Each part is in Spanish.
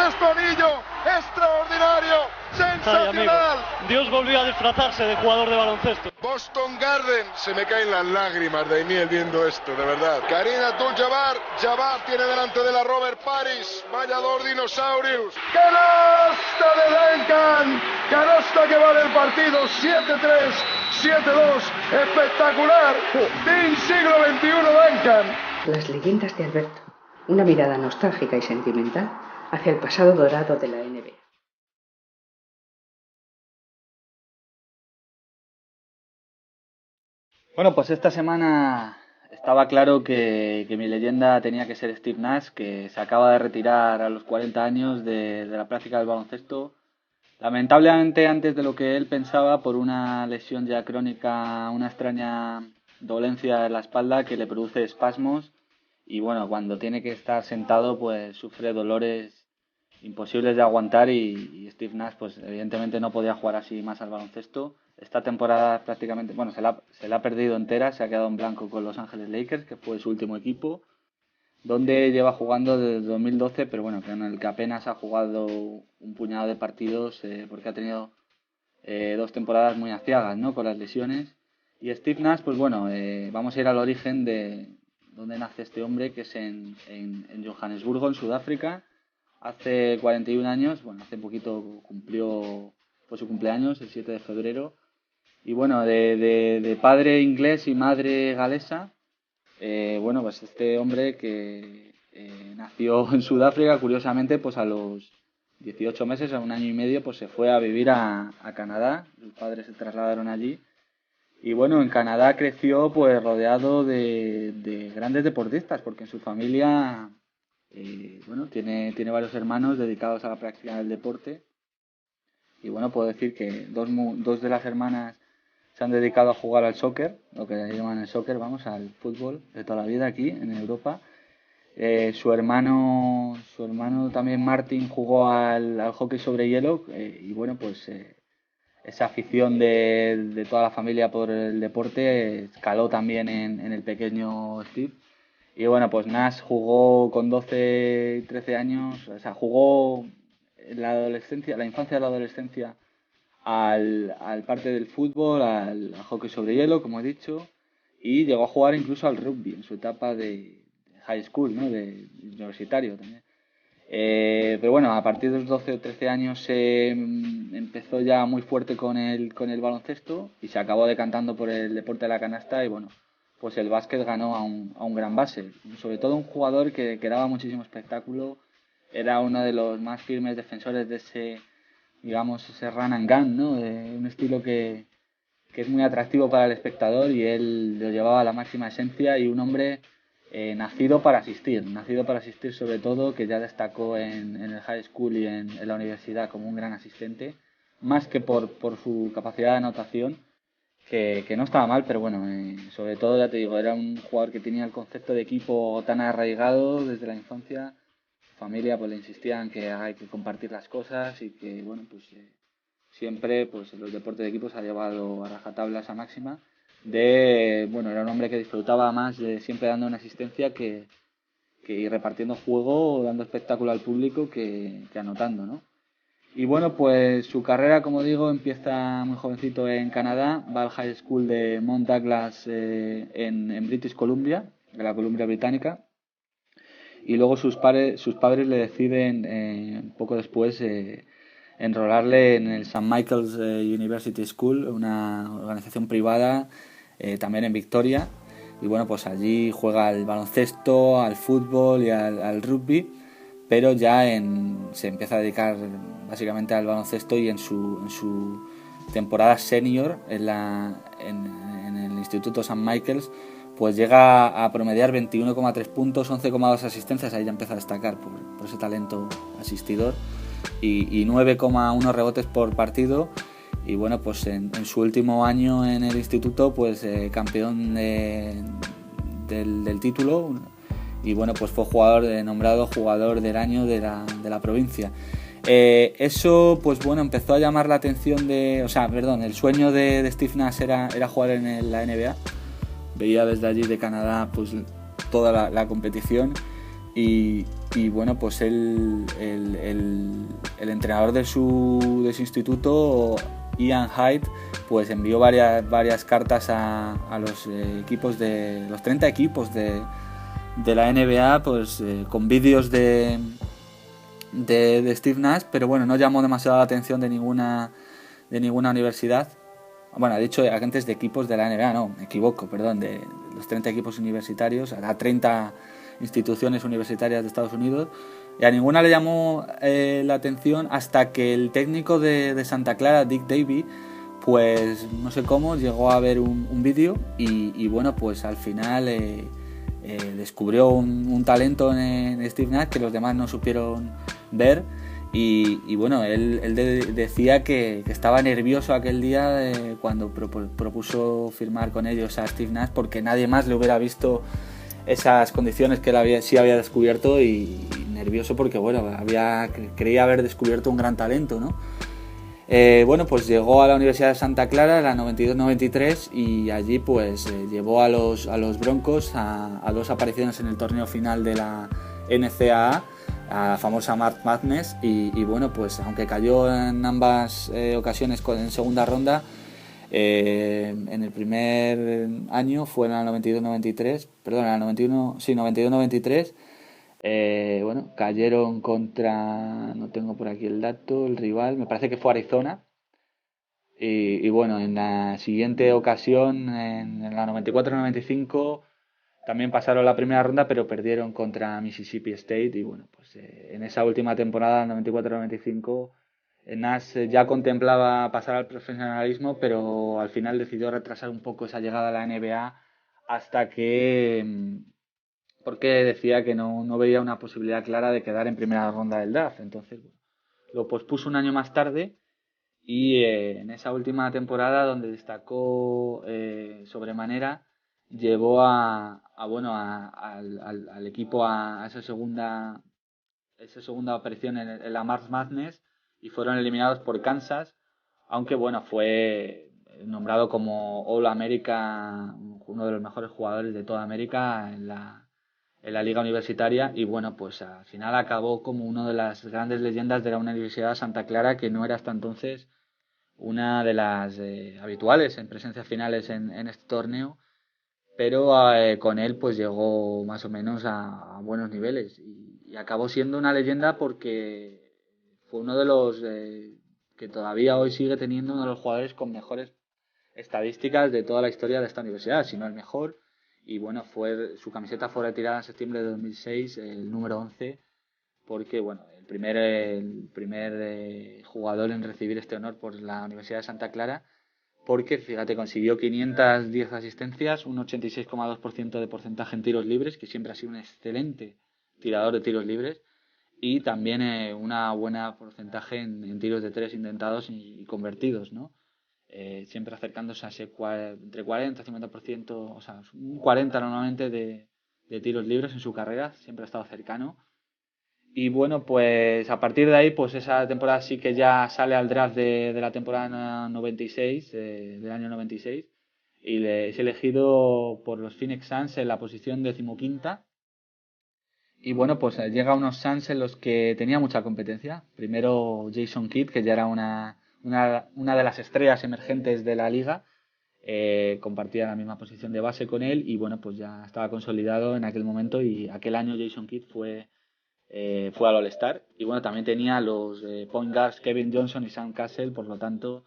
sexto anillo, extraordinario, sensacional. Ay, Dios volvió a disfrazarse de jugador de baloncesto. Boston Garden, se me caen las lágrimas de Daimiel viendo esto, de verdad. Kareem Abdul-Jabbar, Jabbar tiene delante de la Robert Paris, vaya dos dinosaurios. ¡Canasta de Duncan! ¡Canasta que vale el partido! 7-3, 7-2, espectacular. Team siglo XXI Duncan. Las leyendas de Alberto, una mirada nostálgica y sentimental hacia el pasado dorado de la NBA. Bueno, pues esta semana estaba claro que mi leyenda tenía que ser Steve Nash, que se acaba de retirar a los 40 años de la práctica del baloncesto. Lamentablemente antes de lo que él pensaba, por una lesión ya crónica, una extraña dolencia en la espalda que le produce espasmos. Y bueno, cuando tiene que estar sentado, pues sufre dolores imposibles de aguantar y Steve Nash, pues evidentemente no podía jugar así más al baloncesto. Esta temporada prácticamente, bueno, se la ha perdido entera, se ha quedado en blanco con Los Ángeles Lakers, que fue su último equipo, donde lleva jugando desde 2012, pero bueno, en el que apenas ha jugado un puñado de partidos, porque ha tenido 2 temporadas muy aciagas, ¿no?, con las lesiones. Y Steve Nash, pues bueno, vamos a ir al origen de donde nace este hombre, que es en Johannesburgo, en Sudáfrica. Hace 41 años, bueno, hace poquito fue su cumpleaños, el 7 de febrero. Y bueno, de padre inglés y madre galesa, bueno, pues este hombre que nació en Sudáfrica, curiosamente, pues a los 18 meses, a un año y medio, pues se fue a vivir a Canadá. Sus padres se trasladaron allí. Y bueno, en Canadá creció pues rodeado de grandes deportistas, porque en su familia, bueno, tiene varios hermanos dedicados a la práctica del deporte. Y bueno, puedo decir que dos de las hermanas se han dedicado a jugar al soccer, lo que llaman el soccer, vamos, al fútbol de toda la vida aquí en Europa. Su hermano también, Martin, jugó al hockey sobre hielo, y bueno, pues esa afición de toda la familia por el deporte escaló también en el pequeño Steve. Y bueno, pues Nash jugó con 12 y 13 años, o sea, jugó la infancia y la adolescencia al parte del fútbol, al hockey sobre hielo, como he dicho, y llegó a jugar incluso al rugby en su etapa de high school, ¿no?, de universitario también. Pero bueno, a partir de los 12 o 13 años empezó ya muy fuerte con el baloncesto y se acabó decantando por el deporte de la canasta y bueno, pues el básquet ganó a un gran base, sobre todo un jugador que daba muchísimo espectáculo, era uno de los más firmes defensores de ese, digamos, ese run and gun, ¿no?, de un estilo que es muy atractivo para el espectador y él lo llevaba a la máxima esencia y un hombre nacido para asistir sobre todo, que ya destacó en el high school y en la universidad como un gran asistente, más que por su capacidad de anotación, que no estaba mal, pero bueno, sobre todo, ya te digo, era un jugador que tenía el concepto de equipo tan arraigado desde la infancia. Su familia pues le insistían que hay que compartir las cosas y que bueno, pues siempre pues los deportes de equipo se ha llevado a rajatabla esa máxima. Bueno, era un hombre que disfrutaba más de siempre dando una asistencia que ir repartiendo juego o dando espectáculo al público que anotando, ¿no? Y bueno, pues su carrera, como digo, empieza muy jovencito en Canadá, va al high school de Mount Douglas en British Columbia, de la Columbia Británica, y luego sus padres le deciden poco después enrolarle en el St. Michael's University School, una organización privada también en Victoria, y bueno, pues allí juega al baloncesto, al fútbol y al rugby, pero ya se empieza a dedicar básicamente al baloncesto y en su temporada senior en el Instituto St. Michael's pues llega a promediar 21,3 puntos, 11,2 asistencias, ahí ya empieza a destacar por ese talento asistidor, y 9,1 rebotes por partido. Y bueno, pues en su último año en el instituto, pues campeón del título, y bueno, pues fue nombrado jugador del año de la provincia. Eso, pues bueno, empezó a llamar la atención el sueño de Steve Nash era jugar en la NBA. Veía desde allí de Canadá pues toda la competición y bueno, pues el entrenador de su instituto, Ian Hyde, pues envió varias cartas a los equipos de los 30 equipos de la NBA, pues con vídeos de Steve Nash, pero bueno, no llamó demasiado la atención de ninguna universidad. Bueno, ha dicho agentes de equipos de la NBA, no, me equivoco, perdón, de los 30 equipos universitarios, a 30 instituciones universitarias de Estados Unidos, y a ninguna le llamó la atención hasta que el técnico de Santa Clara, Dick Davey, pues no sé cómo, llegó a ver un vídeo y bueno, pues al final descubrió un talento en Steve Nash que los demás no supieron ver. Y bueno, él decía que estaba nervioso aquel día cuando propuso firmar con ellos a Steve Nash, porque nadie más le hubiera visto esas condiciones que él sí había descubierto, y nervioso porque bueno, creía haber descubierto un gran talento, ¿no? Bueno, pues llegó a la Universidad de Santa Clara en la 92-93 y allí pues llevó a los Broncos a 2 apariciones en el torneo final de la NCAA, a la famosa March Madness, y bueno, pues aunque cayó en ambas ocasiones en segunda ronda, en el primer año fue en la 92-93, perdón, en la 92-93, bueno, cayeron contra, no tengo por aquí el dato, el rival, me parece que fue Arizona, y bueno, en la siguiente ocasión, en la 94-95, también pasaron la primera ronda, pero perdieron contra Mississippi State. Y bueno, pues en esa última temporada, 94-95, Nash ya contemplaba pasar al profesionalismo, pero al final decidió retrasar un poco esa llegada a la NBA hasta que... porque decía que no veía una posibilidad clara de quedar en primera ronda del draft. Entonces, bueno, lo pospuso un año más tarde, y en esa última temporada, donde destacó sobremanera, llevó al equipo a esa segunda aparición en la March Madness, y fueron eliminados por Kansas, aunque bueno, fue nombrado como All America, uno de los mejores jugadores de toda América en la liga universitaria, y bueno, pues al final acabó como una de las grandes leyendas de la Universidad de Santa Clara, que no era hasta entonces una de las habituales en presencias finales en este torneo, pero con él pues llegó más o menos a buenos niveles, y acabó siendo una leyenda porque fue uno de los que todavía hoy sigue teniendo uno de los jugadores con mejores estadísticas de toda la historia de esta universidad, si no el mejor. Y bueno, su camiseta fue retirada en septiembre de 2006, el número 11, porque bueno, el primer jugador en recibir este honor por la Universidad de Santa Clara, porque fíjate, consiguió 510 asistencias, un 86,2% de porcentaje en tiros libres, que siempre ha sido un excelente tirador de tiros libres, y también una buena porcentaje en tiros de 3 intentados y convertidos, ¿no? Siempre acercándose a ese entre 40 y 50%, o sea, un 40 normalmente de tiros libres en su carrera, siempre ha estado cercano. Y bueno, pues a partir de ahí, pues esa temporada sí que ya sale al draft de la temporada 96, del año 96, y es elegido por los Phoenix Suns en la posición 15ª. Y bueno, pues llega a unos Suns en los que tenía mucha competencia. Primero Jason Kidd, que ya era una de las estrellas emergentes de la liga, compartía la misma posición de base con él, y bueno, pues ya estaba consolidado en aquel momento, y aquel año Jason Kidd fue al All-Star. Y bueno, también tenía los point guards Kevin Johnson y Sam Cassell, por lo tanto,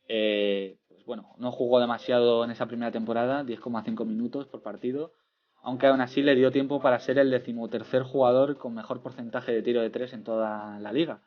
pues bueno, no jugó demasiado en esa primera temporada, 10,5 minutos por partido, aunque aún así le dio tiempo para ser el 13º jugador con mejor porcentaje de tiro de 3 en toda la liga.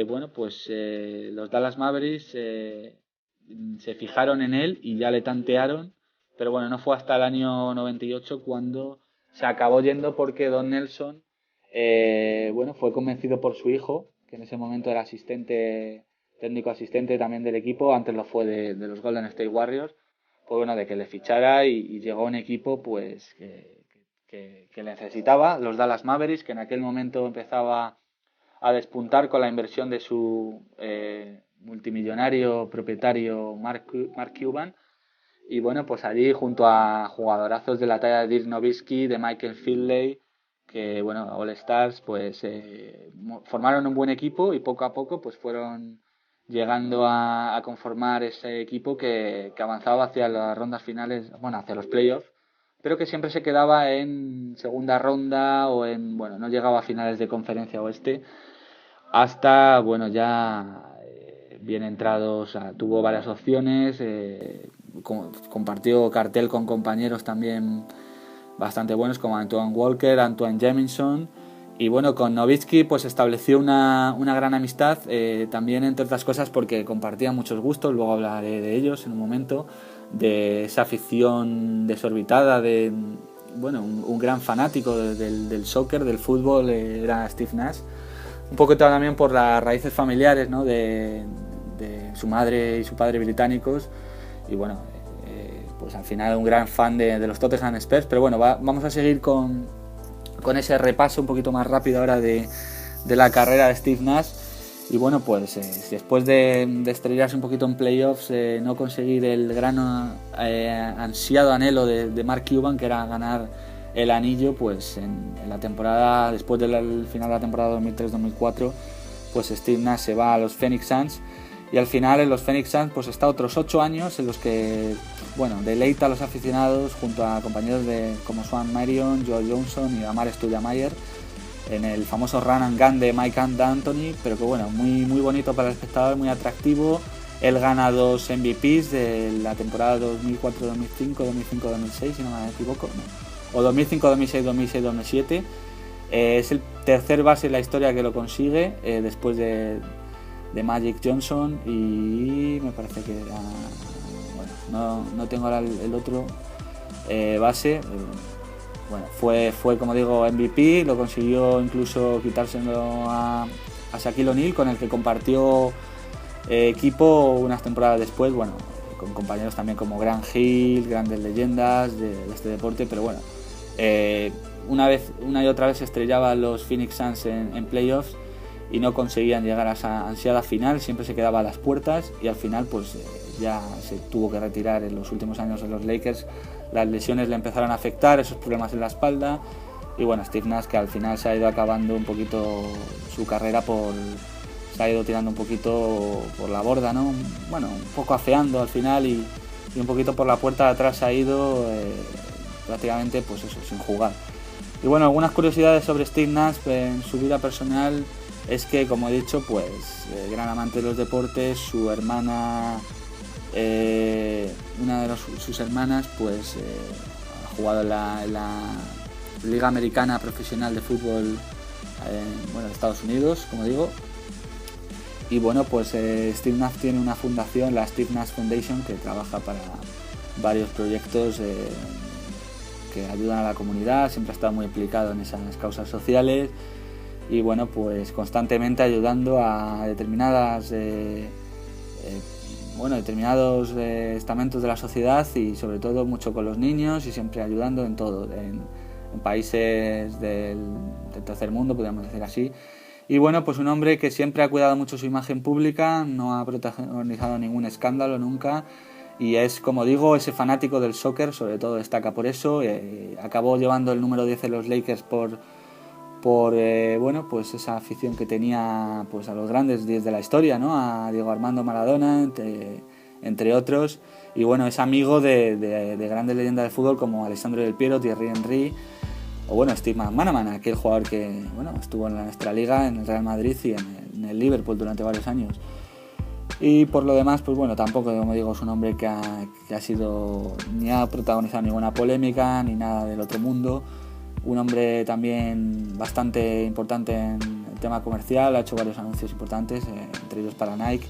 Bueno, pues los Dallas Mavericks se fijaron en él y ya le tantearon, pero bueno, no fue hasta el año 98 cuando se acabó yendo, porque Don Nelson bueno, fue convencido por su hijo, que en ese momento era técnico asistente también del equipo, antes lo fue de los Golden State Warriors, pues bueno, de que le fichara, y llegó a un equipo pues que le necesitaba, los Dallas Mavericks, que en aquel momento empezaba a despuntar con la inversión de su multimillonario propietario Mark Cuban. Y bueno, pues allí junto a jugadorazos de la talla de Dirk Nowitzki, de Michael Finley, que bueno, All Stars, pues formaron un buen equipo y poco a poco pues fueron llegando a conformar ese equipo que avanzaba hacia las rondas finales, bueno, hacia los playoffs, pero que siempre se quedaba en segunda ronda o bueno, no llegaba a finales de conferencia oeste hasta, bueno, ya bien entrados, o sea, tuvo varias opciones, compartió cartel con compañeros también bastante buenos como Antoine Walker, Antoine Jamison, y bueno, con Nowitzki pues estableció una gran amistad, también entre otras cosas porque compartían muchos gustos, luego hablaré de ellos en un momento, de esa afición desorbitada, de bueno, un gran fanático del soccer, del fútbol, era Steve Nash, un poco también por las raíces familiares, ¿no? de su madre y su padre británicos, y bueno, pues al final un gran fan de los Tottenham Spurs. Pero bueno, vamos a seguir con ese repaso un poquito más rápido ahora de la carrera de Steve Nash. Y bueno, pues después de estrellarse un poquito en playoffs, no conseguir el gran ansiado anhelo de Mark Cuban, que era ganar el anillo, pues en la temporada, después del final de la temporada 2003-2004, pues Steve Nash se va a los Phoenix Suns. Y al final en los Phoenix Suns pues está otros 8 años en los que, bueno, deleita a los aficionados junto a compañeros como Swan Marion, Joe Johnson y Amar Stoudemire en el famoso run and gun de Mike D'Antoni, pero que bueno, muy, muy bonito para el espectador, muy atractivo. Él gana 2 MVPs de la temporada 2004-2005, 2005-2006, si no me equivoco, ¿no? O 2005-2006, 2006-2007. Es el tercer base en la historia que lo consigue, después de Magic Johnson, y me parece que era, bueno, no tengo ahora el otro base. Bueno, fue como digo MVP, lo consiguió incluso quitárselo a Shaquille O'Neal, con el que compartió equipo unas temporadas después, bueno, con compañeros también como Grant Hill, grandes leyendas de este deporte. Pero bueno, una y otra vez se estrellaban los Phoenix Suns en playoffs y no conseguían llegar a esa ansiada final, siempre se quedaba a las puertas, y al final pues ya se tuvo que retirar en los últimos años en los Lakers. Las lesiones le empezaron a afectar, esos problemas en la espalda, y bueno, Steve Nash, que al final se ha ido acabando un poquito su carrera, se ha ido tirando un poquito por la borda, ¿no? Bueno, un poco afeando al final, y un poquito por la puerta de atrás se ha ido, prácticamente pues eso, sin jugar. Y bueno, algunas curiosidades sobre Steve Nash en su vida personal es que, como he dicho, pues gran amante de los deportes. Su hermana, una de sus hermanas, pues ha jugado en la Liga Americana Profesional de Fútbol, bueno, de Estados Unidos, como digo. Y bueno, pues Steve Nash tiene una fundación, la Steve Nash Foundation, que trabaja para varios proyectos que ayudan a la comunidad. Siempre ha estado muy implicado en esas causas sociales, y bueno, pues constantemente ayudando a determinados estamentos de la sociedad, y sobre todo mucho con los niños, y siempre ayudando en todo, en países del tercer mundo, podríamos decir así. Y bueno, pues un hombre que siempre ha cuidado mucho su imagen pública, no ha protagonizado ningún escándalo nunca, y es, como digo, ese fanático del soccer, sobre todo destaca por eso. Acabó llevando el número 10 en los Lakers por bueno, pues esa afición que tenía pues a los grandes 10 de la historia, ¿no? A Diego Armando Maradona, entre otros. Y bueno, es amigo de grandes leyendas del fútbol como Alessandro Del Piero, Thierry Henry, o bueno, Steve McManaman, aquel jugador que bueno, estuvo en nuestra liga, en el Real Madrid y en el Liverpool durante varios años. Y por lo demás, pues bueno, tampoco, como digo, es un hombre que ha sido, ni ha protagonizado ninguna polémica ni nada del otro mundo. Un hombre también bastante importante en el tema comercial, ha hecho varios anuncios importantes, entre ellos para Nike.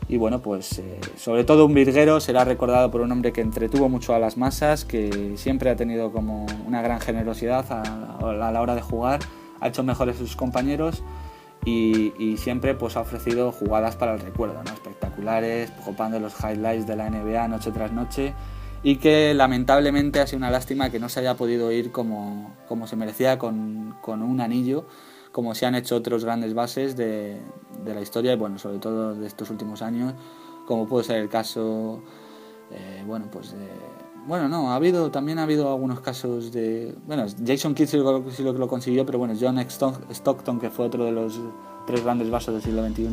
Y bueno, pues sobre todo un virguero, será recordado por un hombre que entretuvo mucho a las masas, que siempre ha tenido como una gran generosidad a la hora de jugar, ha hecho mejores a sus compañeros, y siempre pues ha ofrecido jugadas para el recuerdo, ¿no? Espectaculares, copando los highlights de la NBA noche tras noche, y que lamentablemente ha sido una lástima que no se haya podido ir como se merecía, con un anillo, como se han hecho otros grandes bases de la historia, y bueno, sobre todo de estos últimos años, como puede ser el caso Bueno, no, también ha habido algunos casos de... Bueno, Jason Kidd sí lo consiguió, pero bueno, John Stockton, que fue otro de los 3 grandes vasos del siglo XXI,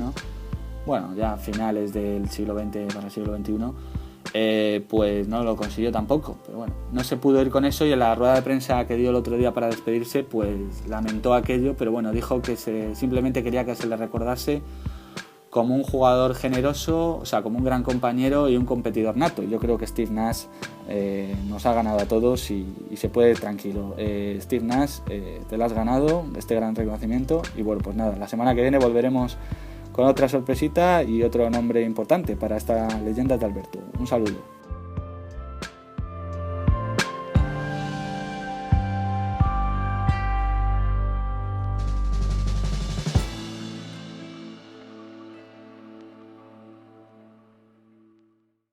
bueno, ya finales del siglo XX para el siglo XXI, pues no lo consiguió tampoco. Pero bueno, no se pudo ir con eso, y en la rueda de prensa que dio el otro día para despedirse, pues lamentó aquello, pero bueno, dijo que simplemente quería que se le recordase como un jugador generoso, o sea, como un gran compañero y un competidor nato. Yo creo que Steve Nash nos ha ganado a todos y se puede ir tranquilo. Steve Nash, te lo has ganado, este gran reconocimiento, y bueno, pues nada, la semana que viene volveremos con otra sorpresita y otro nombre importante para esta leyenda de Alberto. Un saludo.